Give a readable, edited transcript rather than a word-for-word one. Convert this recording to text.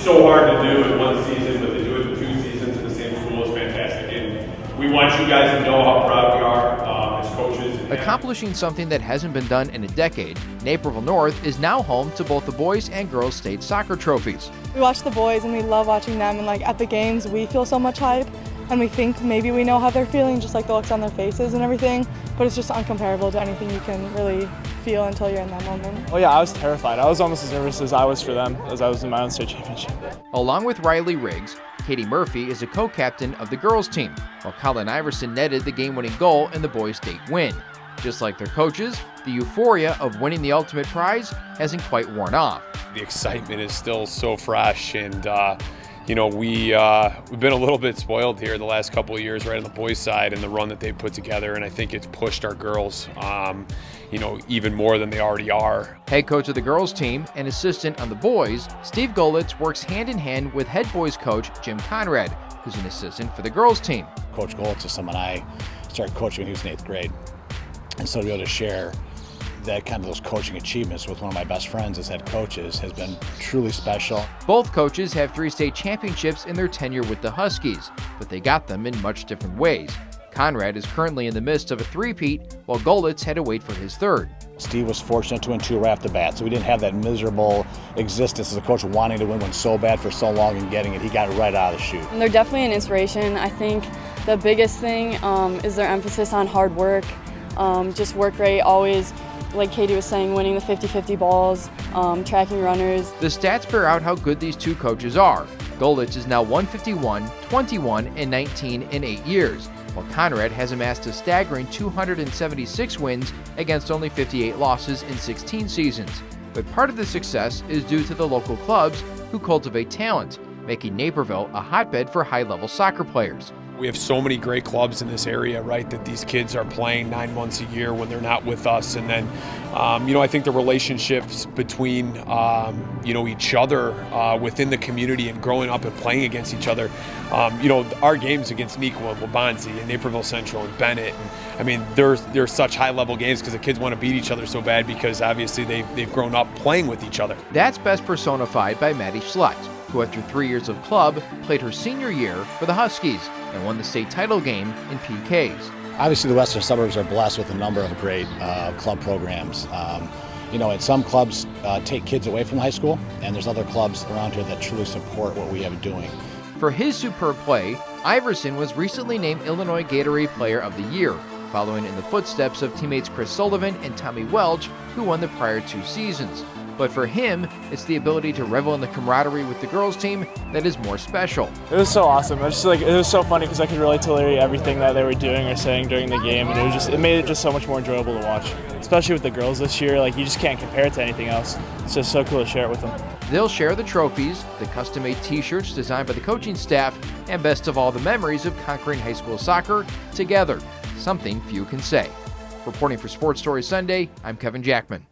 so hard to do in one season, but to do it in 2 seasons in the same school is fantastic. And we want you guys to know how proud we are as coaches. Accomplishing something that hasn't been done in a decade, Naperville North is now home to both the boys and girls state soccer trophies. We watch the boys and we love watching them, and like at the games we feel so much hype and we think maybe we know how they're feeling, just like the looks on their faces and everything, but it's just uncomparable to anything you can really feel until you're in that moment. Oh yeah, I was terrified. I was almost as nervous as I was for them, as I was in my own state championship. Along with Riley Riggs, Katie Murphy is a co-captain of the girls team, while Colin Iverson netted the game-winning goal in the boys' state win. Just like their coaches, the euphoria of winning the ultimate prize hasn't quite worn off. The excitement is still so fresh, and you know, we've been a little bit spoiled here the last couple of years, right on the boys' side, and the run that they've put together, and I think it's pushed our girls, you know, even more than they already are. Head coach of the girls team and assistant on the boys, Steve Golitz works hand-in-hand with head boys coach Jim Conrad, who's an assistant for the girls team. Coach Golitz is someone I started coaching when he was in 8th grade, and so to be able to share that kind of those coaching achievements with one of my best friends as head coaches has been truly special. Both coaches have 3 state championships in their tenure with the Huskies, but they got them in much different ways. Conrad is currently in the midst of a three-peat, while Golitz had to wait for his 3rd. Steve was fortunate to win 2 right off the bat, so we didn't have that miserable existence as a coach wanting to win one so bad for so long and getting it. He got it right out of the chute. And they're definitely an inspiration. I think the biggest thing is their emphasis on hard work, just work rate, always, like Katie was saying, winning the 50-50 balls, tracking runners. The stats bear out how good these 2 coaches are. Golitz is now 151, 21, and 19 in 8 years, while Conrad has amassed a staggering 276 wins against only 58 losses in 16 seasons. But part of the success is due to the local clubs who cultivate talent, making Naperville a hotbed for high-level soccer players. We have so many great clubs in this area, right, that these kids are playing 9 months a year when they're not with us. And then, you know, I think the relationships between, you know, each other within the community and growing up and playing against each other, you know, our games against Nequa and Waubonsie and Naperville Central and Bennett, and I mean, they're such high-level games because the kids want to beat each other so bad because obviously they've grown up playing with each other. That's best personified by Maddie Schlett, who after 3 years of club played her senior year for the Huskies and won the state title game in PKs. Obviously, the western suburbs are blessed with a number of great club programs. You know, and some clubs take kids away from high school, and there's other clubs around here that truly support what we have doing. For his superb play, Iverson was recently named Illinois Gatorade Player of the Year, following in the footsteps of teammates Chris Sullivan and Tommy Welch, who won the prior 2 seasons. But for him, it's the ability to revel in the camaraderie with the girls team that is more special. It was so awesome. It was so funny because I could relate to literally everything that they were doing or saying during the game, and it made it just so much more enjoyable to watch. Especially with the girls this year, like you just can't compare it to anything else. It's just so cool to share it with them. They'll share the trophies, the custom-made t-shirts designed by the coaching staff, and best of all, the memories of conquering high school soccer together, something few can say. Reporting for Sports Story Sunday, I'm Kevin Jackman.